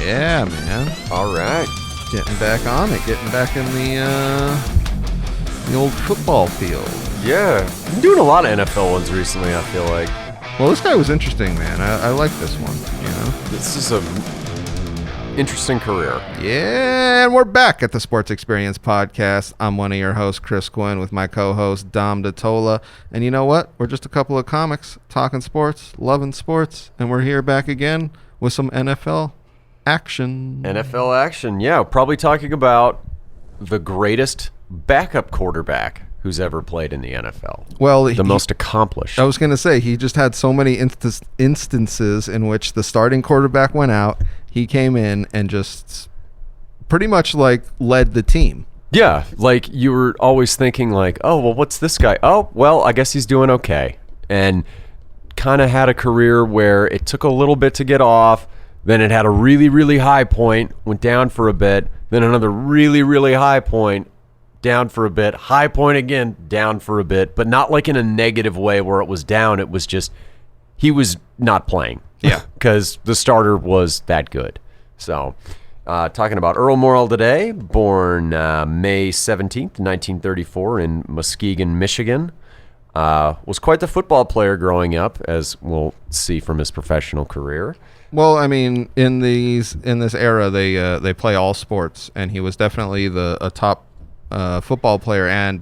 Yeah, man. All right. Getting back on it. Getting back in the old football field. Yeah. I'm doing a lot of NFL ones recently, I feel like. Well, this guy was interesting, man. I like this one, you know? This is a interesting career. Yeah, and we're back at the Sports Experience Podcast. I'm one of your hosts, Chris Quinn, with my co-host, Dom DiTolla. And you know what? We're just a couple of comics talking sports, loving sports, and we're here back again with some NFL action. NFL action, yeah. Probably talking about the greatest backup quarterback who's ever played in the NFL. Well, the most accomplished. I was going to say, he just had so many instances in which the starting quarterback went out. He came in and just pretty much like led the team. Yeah, like you were always thinking like, oh, well, what's this guy? Oh, well, I guess he's doing okay. And kind of had a career where it took a little bit to get off. Then it had a really, really high point, went down for a bit. Then another really, really high point, down for a bit. High point again, down for a bit. But not like in a negative way where it was down. It was just he was not playing. Yeah. Because the starter was that good. So talking about Earl Morrall today, born May 17th, 1934 in Muskegon, Michigan. Was quite the football player growing up, as we'll see from his professional career. Well, I mean, in this era, they play all sports, and he was definitely a top football player and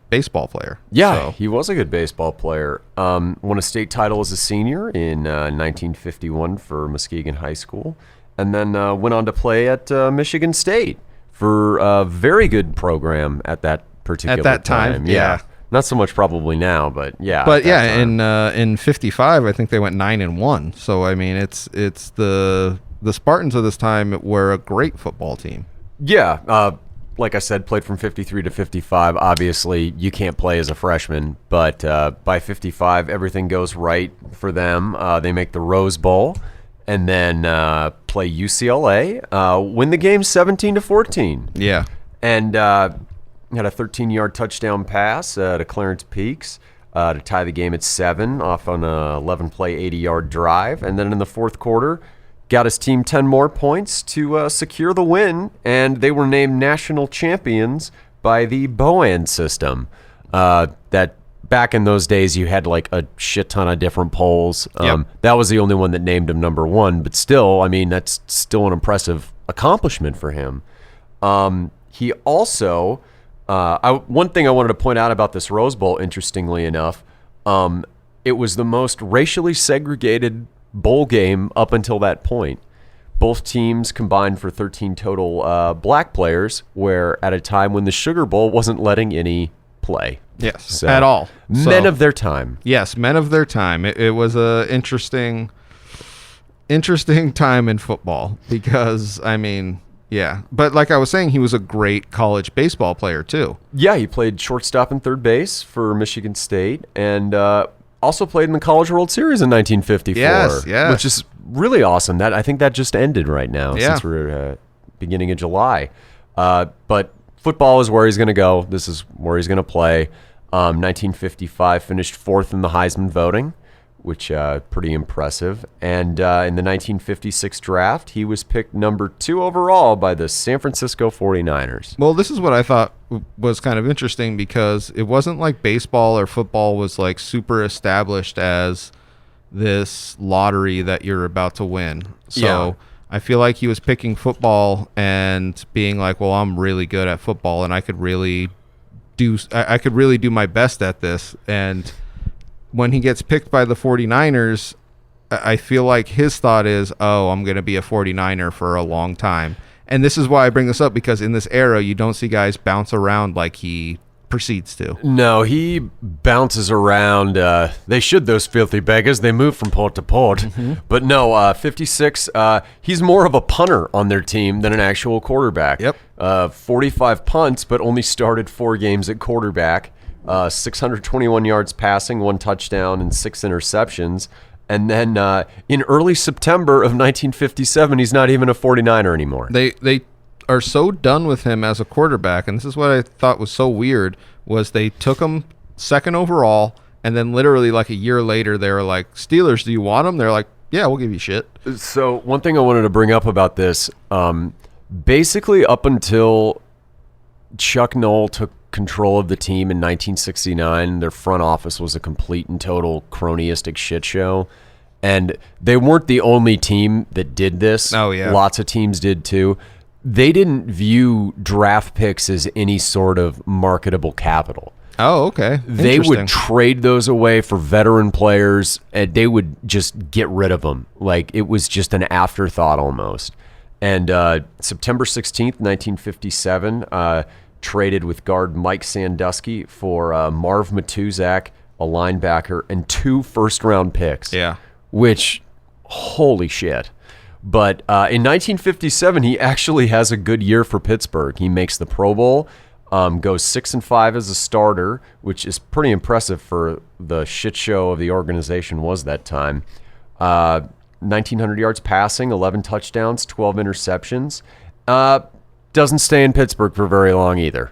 baseball player. Yeah, so. He was a good baseball player. Won a state title as a senior in 1951 for Muskegon High School, and then went on to play at Michigan State for a very good program at that particular time. Yeah. Not so much probably now, but yeah. But yeah, in '55, I think they went 9-1. So I mean, it's the Spartans of this time were a great football team. Yeah, like I said, played from 53 to 55. Obviously, you can't play as a freshman, but by 55, everything goes right for them. They make the Rose Bowl, and then play UCLA, win the game 17-14. Yeah, and had a 13-yard touchdown pass to Clarence Peaks to tie the game at 7 off on a 11-play, 80-yard drive. And then in the fourth quarter, got his team 10 more points to secure the win, and they were named national champions by the Bowen system. That back in those days, you had like a shit ton of different polls. Yep. That was the only one that named him number one, but still, I mean, that's still an impressive accomplishment for him. He also... one thing I wanted to point out about this Rose Bowl, interestingly enough, it was the most racially segregated bowl game up until that point. Both teams combined for 13 total black players, where at a time when the Sugar Bowl wasn't letting any play. Yes, so, at all. Men of their time. Yes, men of their time. It was a interesting time in football because, I mean... Yeah, but like I was saying, he was a great college baseball player, too. Yeah, he played shortstop and third base for Michigan State, and also played in the College World Series in 1954. Yes. Which is really awesome. I think that just ended right now, yeah. Since we're beginning of July. But football is where he's going to go. This is where he's going to play. 1955, finished fourth in the Heisman voting, which pretty impressive. And in the 1956 draft, he was picked number 2 overall by the San Francisco 49ers. Well, this is what I thought was kind of interesting because it wasn't like baseball or football was like super established as this lottery that you're about to win. So yeah. I feel like he was picking football and being like, well, I'm really good at football and I could really do my best at this. And when he gets picked by the 49ers, I feel like his thought is, oh, I'm going to be a 49er for a long time. And this is why I bring this up, because in this era, you don't see guys bounce around like he proceeds to. No, he bounces around. They should, those filthy beggars. They move from port to port. Mm-hmm. But no, 56, he's more of a punter on their team than an actual quarterback. Yep. 45 punts, but only started 4 games at quarterback. 621 yards passing, 1 touchdown, and 6 interceptions. And then in early September of 1957, he's not even a 49er anymore. They are so done with him as a quarterback, and this is what I thought was so weird, was they took him 2nd overall, and then literally like a year later, they were like, Steelers, do you want him? They're like, Yeah, we'll give you shit. So one thing I wanted to bring up about this, basically up until Chuck Noll took control of the team in 1969, their front office was a complete and total cronyistic shit show. And they weren't the only team that did this. Oh, yeah. Lots of teams did too. They didn't view draft picks as any sort of marketable capital. Oh, okay. They would trade those away for veteran players, and they would just get rid of them. Like, it was just an afterthought almost. And September 16th, 1957, traded with guard Mike Sandusky for Marv Matuzak, a linebacker, and 2 first-round picks. Yeah. Which, holy shit. But in 1957, he actually has a good year for Pittsburgh. He makes the Pro Bowl, goes 6-5 as a starter, which is pretty impressive for the shit show of the organization was that time. 1,900 yards passing, 11 touchdowns, 12 interceptions. Doesn't stay in Pittsburgh for very long either.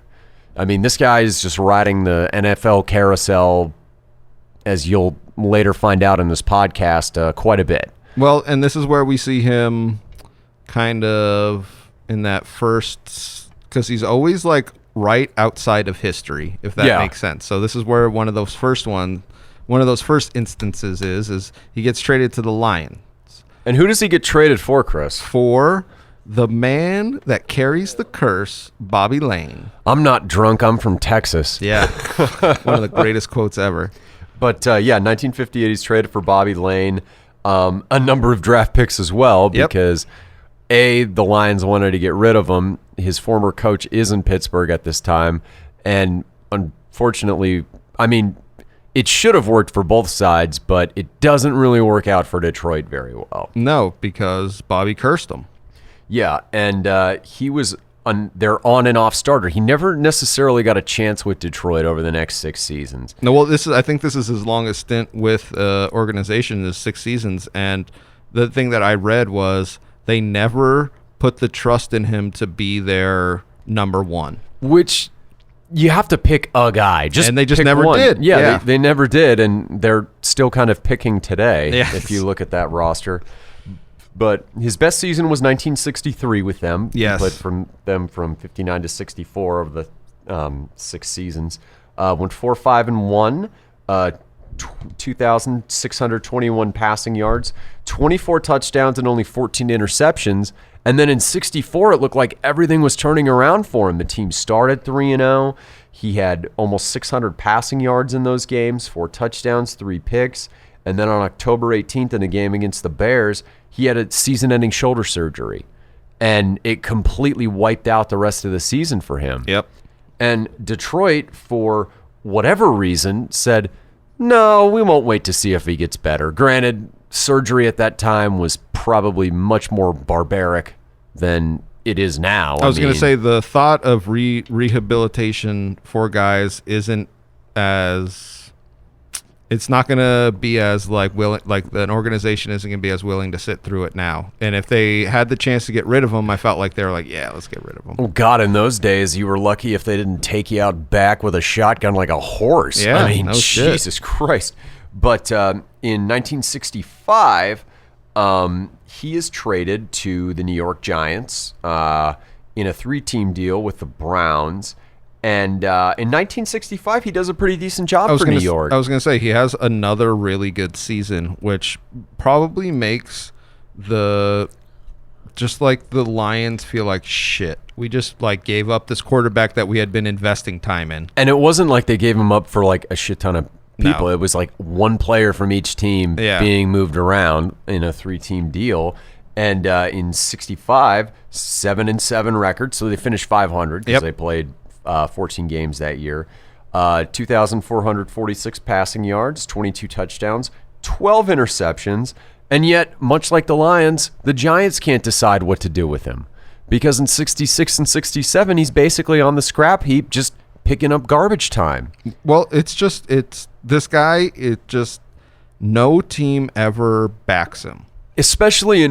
I mean, this guy is just riding the NFL carousel, as you'll later find out in this podcast, quite a bit. Well, and this is where we see him kind of in that first, because he's always like right outside of history, if that makes sense. So this is where one of those first instances is he gets traded to the Lions. And who does he get traded for, Chris? For the man that carries the curse, Bobby Lane. I'm not drunk. I'm from Texas. Yeah. One of the greatest quotes ever. But, 1958, he's traded for Bobby Lane. A number of draft picks as well because, the Lions wanted to get rid of him. His former coach is in Pittsburgh at this time. And unfortunately, I mean, it should have worked for both sides, but it doesn't really work out for Detroit very well. No, because Bobby cursed him. Yeah, and he was their on and off starter. He never necessarily got a chance with Detroit over the next 6 seasons. No, well, I think this is his longest stint with organization is 6 seasons. And the thing that I read was they never put the trust in him to be their number one. Which you have to pick a guy. And they just never one. did. Yeah. They never did, and they're still kind of picking today if you look at that roster. But his best season was 1963 with them. Yes. He played from 59 to 64 of the 6 seasons. Went 4-5-1, 2,621 passing yards, 24 touchdowns, and only 14 interceptions. And then in 64, it looked like everything was turning around for him. The team started 3-0. He had almost 600 passing yards in those games, 4 touchdowns, 3 picks. And then on October 18th in a game against the Bears, he had a season-ending shoulder surgery. And it completely wiped out the rest of the season for him. Yep. And Detroit, for whatever reason, said, no, we won't wait to see if he gets better. Granted, surgery at that time was probably much more barbaric than it is now. I was going to say the thought of rehabilitation for guys isn't as... It's not going to be as willing, an organization isn't going to be as willing to sit through it now. And if they had the chance to get rid of him, I felt like they were like, yeah, let's get rid of him. Oh, God, in those days, you were lucky if they didn't take you out back with a shotgun like a horse. Yeah, I mean, no Jesus shit. Christ. But in 1965, he is traded to the New York Giants in a 3-team deal with the Browns. And in 1965, he does a pretty decent job for New York. I was going to say, he has another really good season, which probably makes the Lions feel like shit. We just gave up this quarterback that we had been investing time in. And it wasn't like they gave him up for a shit ton of people. No. It was one player from each team being moved around in a 3-team deal. And in 65, 7-7 record. So they finished 500 because they played 14 games that year. 2,446 passing yards, 22 touchdowns, 12 interceptions. And yet, much like the Lions, the Giants can't decide what to do with him. Because in 66 and 67, he's basically on the scrap heap, just picking up garbage time. Well, it's this guy, no team ever backs him. Especially in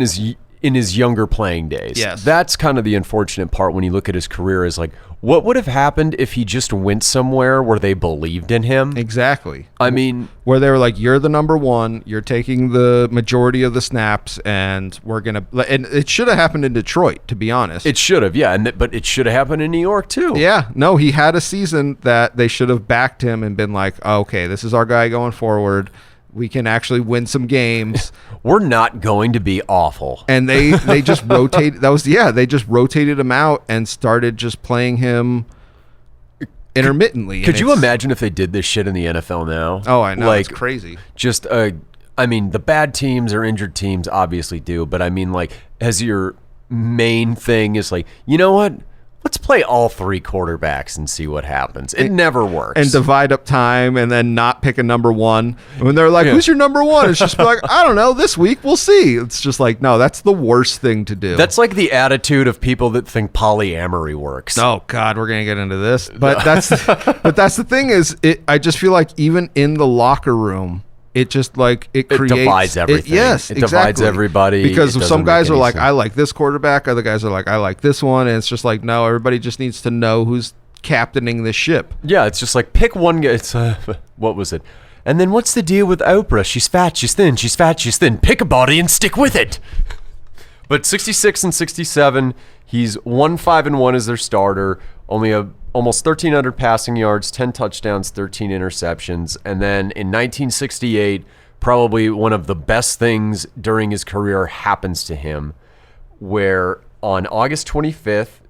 his younger playing days. Yes. That's kind of the unfortunate part when you look at his career is What would have happened if he just went somewhere where they believed in him? Exactly. I mean, where they were like, you're the number one, you're taking the majority of the snaps, and we're going to... And it should have happened in Detroit, to be honest. It should have, yeah. But it should have happened in New York, too. Yeah. No, he had a season that they should have backed him and been like, oh, okay, this is our guy going forward. We can actually win some games. We're not going to be awful. And they just rotated. They just rotated him out and started just playing him intermittently. Could you imagine if they did this shit in the NFL now? Oh, I know. Like, it's crazy. Just, I mean, the bad teams or injured teams obviously do, but I mean, like, as your main thing is like, you know what? Let's play all three quarterbacks and see what happens. It never works. And divide up time and then not pick a number one. When they're like, who's your number one? It's just like, I don't know, this week we'll see. It's just like, no, that's the worst thing to do. That's like the attitude of people that think polyamory works. Oh God, we're gonna get into this. But that's the thing is, I just feel like even in the locker room, it just like it creates, divides everything. Yes, it exactly. Divides everybody because some guys are like, sense. I like this quarterback. Other guys are like, I like this one. And it's just like, no, everybody just needs to know who's captaining the ship. Yeah, it's just like pick one guy. It's what was it? And then what's the deal with Oprah? She's fat, she's thin. She's fat, she's thin. Pick a body and stick with it. But 66 and 67, he's 1-5-1 as their starter. Only almost 1,300 passing yards, 10 touchdowns, 13 interceptions. And then in 1968, probably one of the best things during his career happens to him, where on August 25th,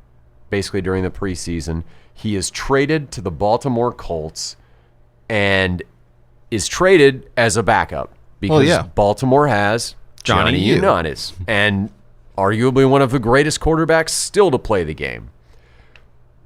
basically during the preseason, he is traded to the Baltimore Colts and is traded as a backup because Baltimore has Johnny Unitas and arguably one of the greatest quarterbacks still to play the game.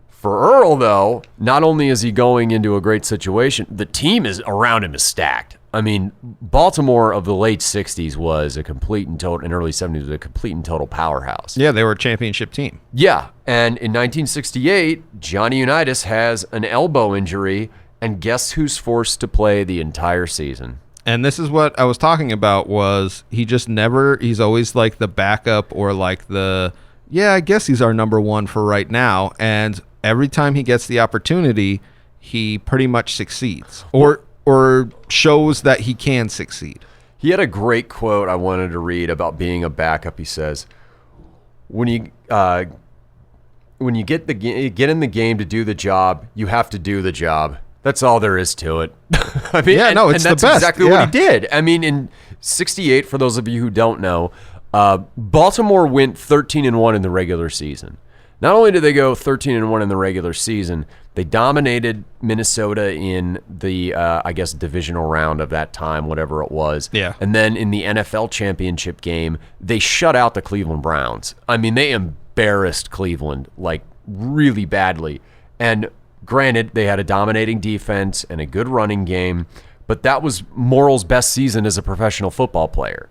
For Earl, though, not only is he going into a great situation, the team is around him is stacked. I mean, Baltimore of the late 60s was a complete and total, and early 70s was a complete and total powerhouse. Yeah, they were a championship team. Yeah, and in 1968, Johnny Unitas has an elbow injury, and guess who's forced to play the entire season? And this is what I was talking about was he's always like the backup or like I guess he's our number one for right now. And every time he gets the opportunity, he pretty much succeeds or shows that he can succeed. He had a great quote I wanted to read about being a backup. He says, when you get in the game to do the job, you have to do the job. That's all there is to it. I mean, it's that's the best. Exactly what he did. I mean, in 68, for those of you who don't know, Baltimore went 13-1 in the regular season. Not only did they go 13-1 in the regular season, they dominated Minnesota in the, I guess, divisional round of that time, whatever it was. Yeah. And then in the NFL championship game, they shut out the Cleveland Browns. I mean, they embarrassed Cleveland, like, really badly. And granted, they had a dominating defense and a good running game, but that was Morrall's best season as a professional football player.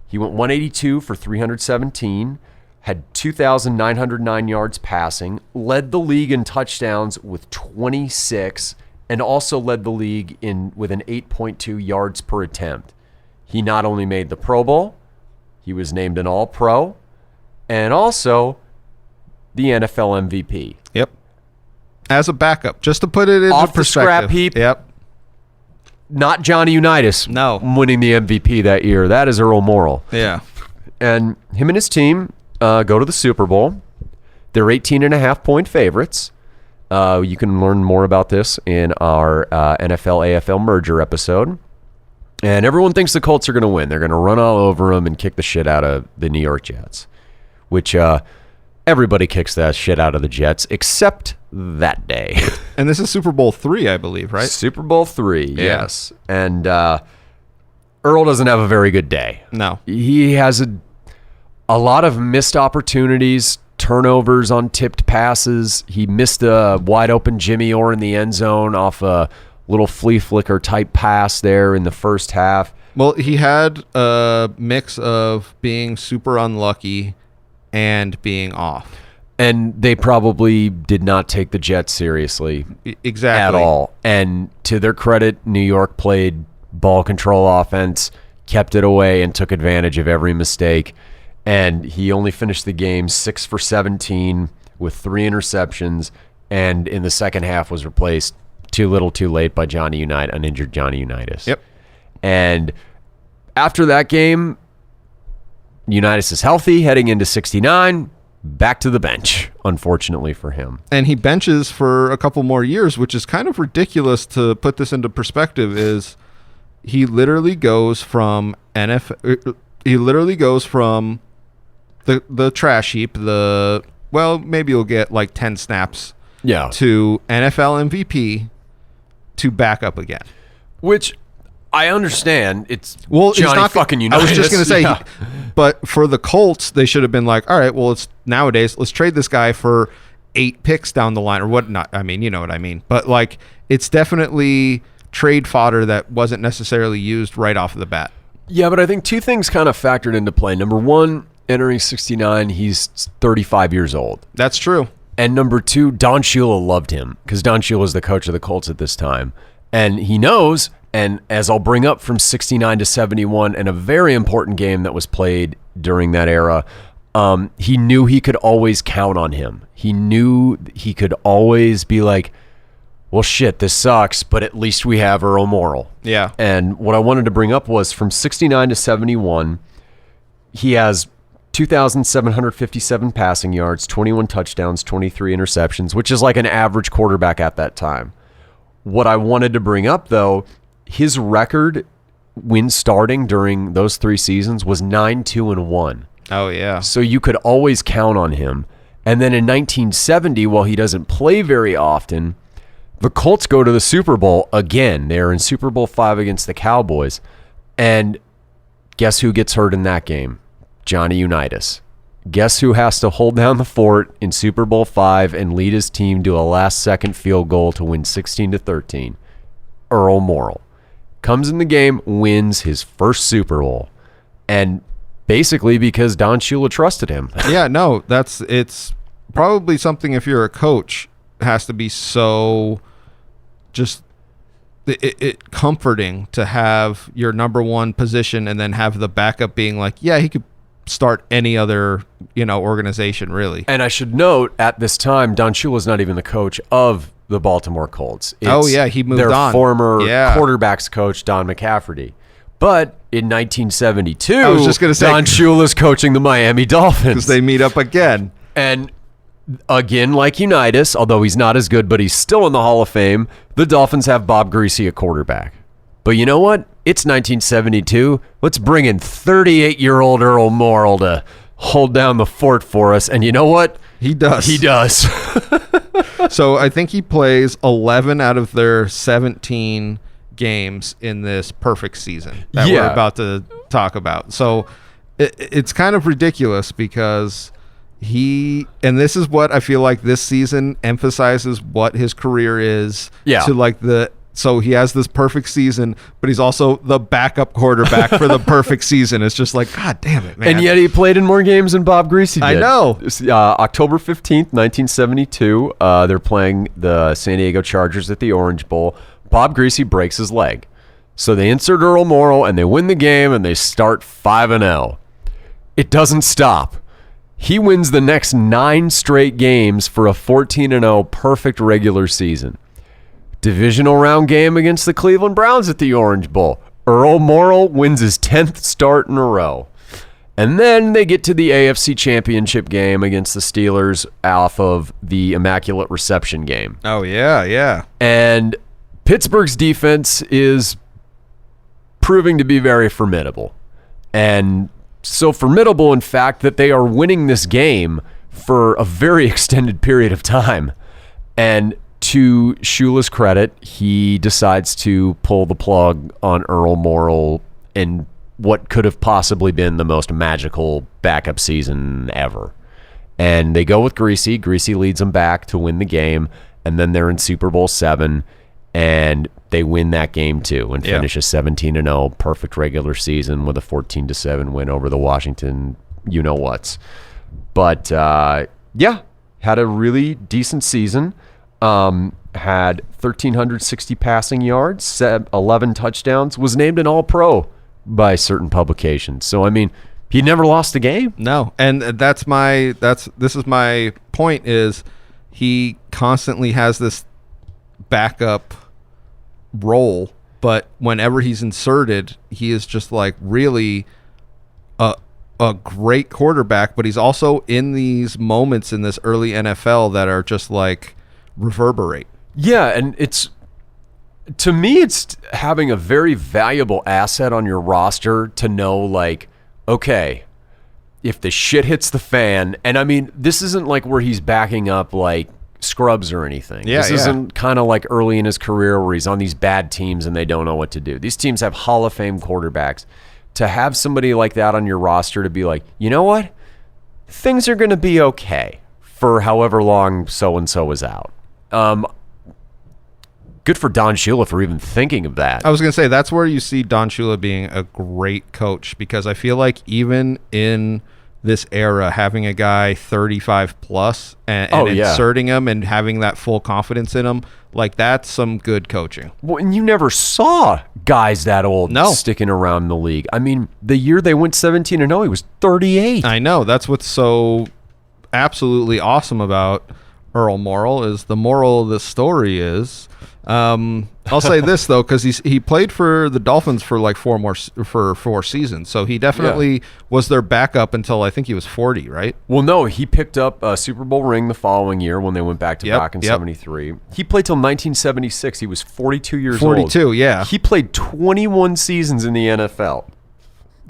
He went 182 for 317, had 2,909 yards passing, led the league in touchdowns with 26, and also led the league with an 8.2 yards per attempt. He not only made the Pro Bowl, he was named an All-Pro, and also the NFL MVP. Yep. As a backup, just to put it into Off perspective. the scrap heap. Yep. Not Johnny Unitas. No. Winning the MVP that year. That is Earl Morrall. Yeah. And him and his team go to the Super Bowl. They're 18.5-point favorites. You can learn more about this in our NFL-AFL merger episode. And everyone thinks the Colts are going to win. They're going to run all over them and kick the shit out of the New York Jets, which everybody kicks that shit out of the Jets except that day. And this is Super Bowl III, I believe, right? Super Bowl III, yes. And Earl doesn't have a very good day. No. He has a lot of missed opportunities, turnovers on tipped passes. He missed a wide open Jimmy Orr in the end zone off a little flea flicker type pass there in the first half. Well, he had a mix of being super unlucky and being off. And they probably did not take the Jets seriously exactly at all. And to their credit, New York played ball control offense, kept it away, and took advantage of every mistake. And he only finished the game 6 for 17 with 3 interceptions and in the second half was replaced too little too late by an injured Johnny Unitas. Yep. And after that game, Unitas is healthy, heading into 69, back to the bench, unfortunately for him. And he benches for a couple more years, which is kind of ridiculous. To put this into perspective, is he literally goes from the trash heap, maybe he'll get like 10 snaps, to NFL MVP to back up again. Which I understand. It's Johnny fucking Unitas. I was just going to say, but for the Colts, they should have been like, all right, well, let's trade this guy for 8 picks down the line or whatnot. I mean, you know what I mean. But like, it's definitely trade fodder that wasn't necessarily used right off the bat. Yeah, but I think 2 things kind of factored into play. Number 1, entering 69, he's 35 years old. That's true. And number 2, Don Shula loved him because Don Shula was the coach of the Colts at this time. And he knows, and as I'll bring up from 69 to 71, and a very important game that was played during that era, he knew he could always count on him. He knew he could always be like, well, shit, this sucks, but at least we have Earl Morrall. Yeah. And what I wanted to bring up was from 69 to 71, he has 2,757 passing yards, 21 touchdowns, 23 interceptions, which is like an average quarterback at that time. What I wanted to bring up, though, his record when starting during those 3 seasons was 9-2-1. Oh, yeah. So you could always count on him. And then in 1970, while he doesn't play very often, the Colts go to the Super Bowl again. They're in Super Bowl V against the Cowboys. And guess who gets hurt in that game? Johnny Unitas. Guess who has to hold down the fort in Super Bowl V and lead his team to a last-second field goal to win 16-13? Earl Morrall. Comes in the game, wins his first Super Bowl. And basically because Don Shula trusted him. Yeah, no, it's probably something, if you're a coach, has to be so just it comforting to have your number one position and then have the backup being like, yeah, he could start any other, organization, really. And I should note, at this time, Don Shula's not even the coach of the Baltimore Colts. He moved their on. Their former quarterbacks coach, Don McCafferty. But in 1972, I was just gonna say, Don Shula's coaching the Miami Dolphins. Because they meet up again. And again, like Unitas, although he's not as good, but he's still in the Hall of Fame, the Dolphins have Bob Greasy at quarterback. But you know what? It's 1972. Let's bring in 38-year-old Earl Morrall to hold down the fort for us. And you know what? He does. He does. So I think he plays 11 out of their 17 games in this perfect season that we're about to talk about. So it's kind of ridiculous because and this is what I feel like this season emphasizes what his career is. Yeah. So he has this perfect season, but he's also the backup quarterback for the perfect season. It's just like, God damn it, man. And yet he played in more games than Bob Greasy did. I know. October 15th, 1972, they're playing the San Diego Chargers at the Orange Bowl. Bob Greasy breaks his leg. So they insert Earl Morrall, and they win the game, and they start 5-0. It doesn't stop. He wins the next 9 straight games for a 14-0 perfect regular season. Divisional round game against the Cleveland Browns at the Orange Bowl. Earl Morrall wins his 10th start in a row. And then they get to the AFC Championship game against the Steelers off of the Immaculate Reception game. Oh, yeah. And Pittsburgh's defense is proving to be very formidable. And so formidable, in fact, that they are winning this game for a very extended period of time. And to Shula's credit, he decides to pull the plug on Earl Morrall in what could have possibly been the most magical backup season ever. And they go with Greasy. Greasy leads them back to win the game, and then they're in Super Bowl VII, and they win that game too and finish a 17-0 perfect regular season with a 14-7 win over the Washington you-know-whats. But, had a really decent season. Had 1,360 passing yards, 11 touchdowns, was named an All-Pro by certain publications. So, I mean, he never lost a game. No, and this is my point is he constantly has this backup role, but whenever he's inserted, he is just like really a great quarterback, but he's also in these moments in this early NFL that are just like reverberate. Yeah, and to me, it's having a very valuable asset on your roster to know, like, okay, if the shit hits the fan, and I mean, this isn't like where he's backing up like scrubs or anything. Yeah, this isn't kind of like early in his career where he's on these bad teams and they don't know what to do. These teams have Hall of Fame quarterbacks. To have somebody like that on your roster to be like, you know what? Things are going to be okay for however long so-and-so is out. Good for Don Shula for even thinking of that. I was going to say, that's where you see Don Shula being a great coach, because I feel like even in this era, having a guy 35 plus and inserting him and having that full confidence in him, like, that's some good coaching. Well, and you never saw guys that old sticking around the league. I mean, the year they went 17-0, he was 38. I know. That's what's so absolutely awesome about Earl Morrall. Is the moral of the story is, I'll say this though, because he played for the Dolphins for like four seasons, so he definitely was their backup until I think he was 40, right? Well, no, he picked up a Super Bowl ring the following year when they went back to back in 73. He played till 1976. He was 42 years old. 42, yeah. He played 21 seasons in the NFL.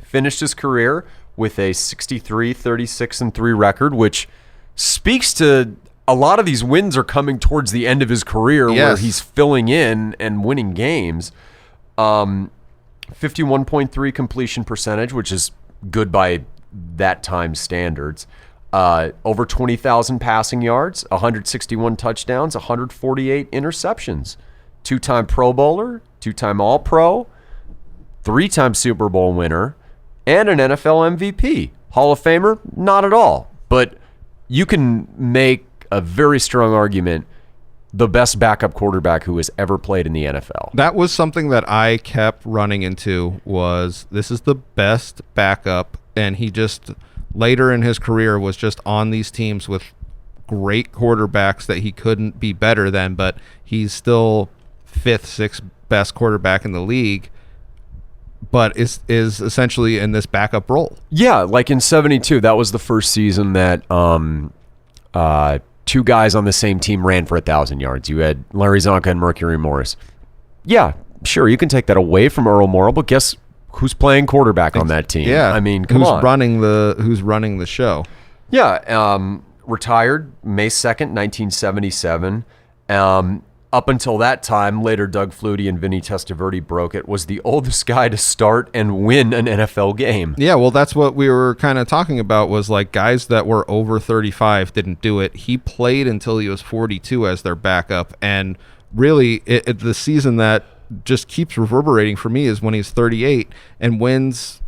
Finished his career with a 63-36-3 record, which speaks to a lot of these wins are coming towards the end of his career where he's filling in and winning games. 51.3 completion percentage, which is good by that time standards. Over 20,000 passing yards, 161 touchdowns, 148 interceptions. 2-time Pro Bowler, 2-time All-Pro, 3-time Super Bowl winner, and an NFL MVP. Hall of Famer? Not at all. But you can make a very strong argument, the best backup quarterback who has ever played in the NFL. That was something that I kept running into, was this is the best backup, and he just later in his career was just on these teams with great quarterbacks that he couldn't be better than, but he's still 5th, 6th best quarterback in the league, but is essentially in this backup role. Yeah, like in 72, that was the first season that two guys on the same team ran for 1,000 yards. You had Larry Zonka and Mercury Morris. Yeah, sure, you can take that away from Earl Morrall, but guess who's playing quarterback on that team? Yeah, I mean, come on. Who's running the show? Yeah, retired May 2nd, 1977. Up until that time, later Doug Flutie and Vinny Testaverde broke it, was the oldest guy to start and win an NFL game. Yeah, well, that's what we were kind of talking about, was like guys that were over 35 didn't do it. He played until he was 42 as their backup, and really the season that just keeps reverberating for me is when he's 38 and wins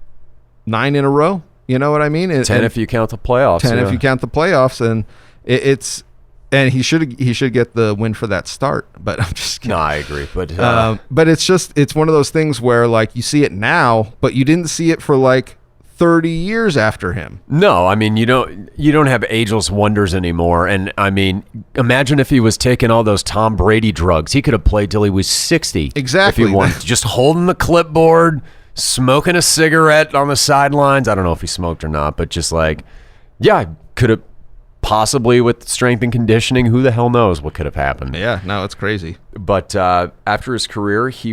9 in a row. You know what I mean? 10 if you count the playoffs. 10 if you count the playoffs, and it's... And he should get the win for that start, but I'm just kidding. No, I agree. But it's one of those things where like you see it now, but you didn't see it for like 30 years after him. No, I mean you don't have ageless wonders anymore. And I mean, imagine if he was taking all those Tom Brady drugs. He could have played till he was 60. Exactly. If he wanted, just holding the clipboard, smoking a cigarette on the sidelines. I don't know if he smoked or not, but just like, yeah, could have. Possibly with strength and conditioning, who the hell knows what could have happened. Yeah, no, it's crazy. But after his career, he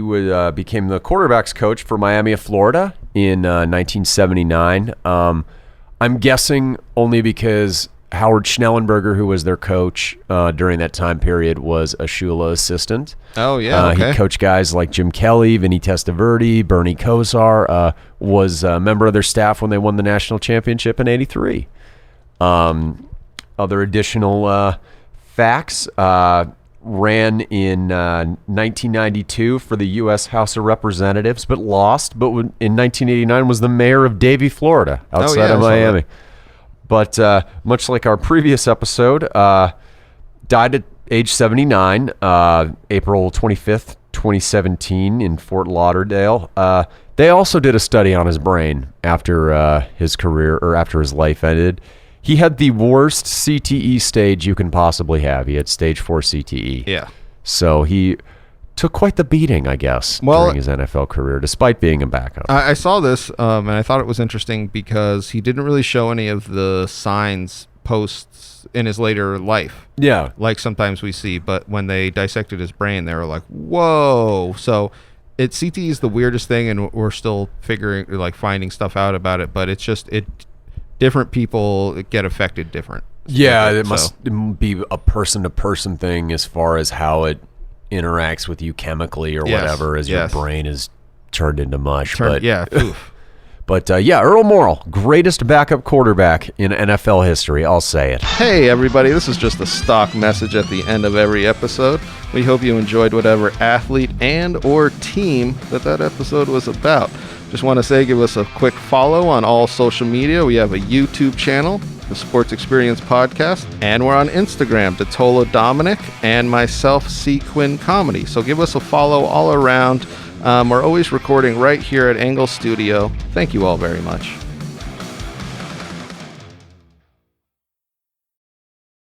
became the quarterback's coach for Miami of Florida in 1979. I'm guessing only because Howard Schnellenberger, who was their coach during that time period, was a Shula assistant. Oh, yeah, okay. He coached guys like Jim Kelly, Vinny Testaverde, Bernie Kosar, was a member of their staff when they won the national championship in '83. Other additional facts, ran in 1992 for the U.S. House of Representatives, but lost. But in 1989 was the mayor of Davie, Florida, outside of Miami. But much like our previous episode, died at age 79, April 25th, 2017 in Fort Lauderdale. They also did a study on his brain after his career, or after his life ended. He had the worst CTE stage you can possibly have. He had stage 4 CTE. Yeah. So he took quite the beating, I guess, during his NFL career, despite being a backup. I saw this, and I thought it was interesting because he didn't really show any of the signs posts in his later life. Yeah. Like sometimes we see, but when they dissected his brain, they were like, whoa. So CTE is the weirdest thing, and we're still finding stuff out about it, but it's just, different people get affected different. Yeah, it must be a person-to-person thing as far as how it interacts with you chemically or whatever as your brain is turned into mush. But Earl Morrall, greatest backup quarterback in NFL history. I'll say it. Hey, everybody. This is just a stock message at the end of every episode. We hope you enjoyed whatever athlete and or team that episode was about. Just want to say, give us a quick follow on all social media. We have a YouTube channel, the Sports Experience Podcast, and we're on Instagram, DiTolla Dominic, and myself, C. Quinn Comedy. So give us a follow all around. We're always recording right here at Engle Studio. Thank you all very much.